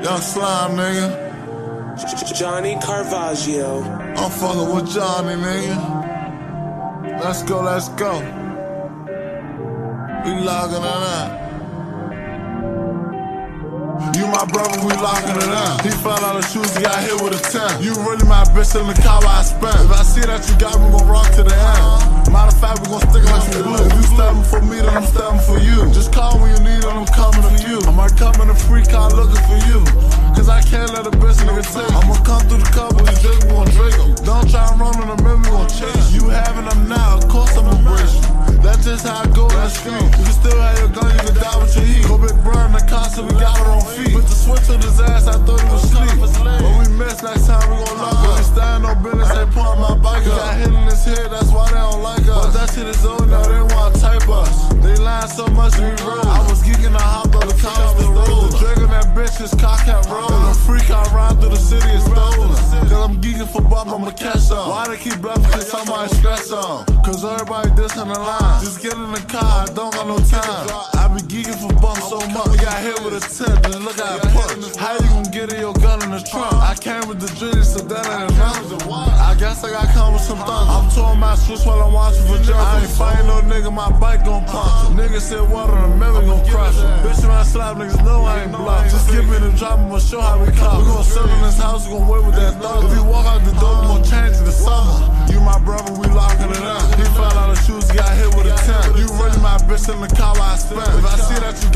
Young slime, nigga. Johnny Carvaggio. I'm fucking with Johnny, nigga. Let's go, let's go. We locking it up. You my brother, we locking it up. He fell out of shoes, he got hit with a 10. You really my bitch in the car where I spent. If I see that you got me, we gon' rock to the end. Matter of fact, we gon' stick like some glue. If you stabbing for me, then I'm stabbing for you. Just call when you need it, I'm coming for you. I might come in a free car looking for you. Cause I can't let a bitch nigga take. I'ma come through the cup with these drinks, we gon' drink them. Don't try and run on the middle, we gon' chase you. Having them now, of course I'ma embrace you. That's just how I go, that's street. You can still have your gun, you can die with your heat. Go big bro in the car, so we got it on feet. Put the switch on his ass, I thought he was asleep. But we missed, next time we gon' lock up. We stand on business, they pump my bike up. Got hit in his head, that's why they don't like us. But that shit is old now, they wanna type us. They lying so much, we roll. I was geeking, I hopped on the car, still roll. The drink on that bitch, his car kept rolling. The freak I ride through the city is stolen. Cause I'm geeking for bump, I'ma catch up. Why they keep bluffing, cause somebody stress on. Cause everybody dissing the line. Just get in the car, I don't got no time. I be geeking for bump so much. We got hit with a 10, just look how I punch. How you gon' get in your gun in the trunk? I came with the Drizzy, so that ain't enough. I guess I got come with some thunder. I'm touring my switch while I'm watching for jump. I ain't fighting no nigga, my bike gon' punch him. Nigga said water in the middle gon' crush him. Bitch when I slap niggas know I ain't bluff. Just give me the drop, I'ma show how we come. We gon' sit in this house, we gon' wait with that thug. If you walk out the door, we gon' change it to summer. You my brother, we locking it up. He fell out of shoes, he got hit with a 10. You really my bitch in the car while I spent. If I see that you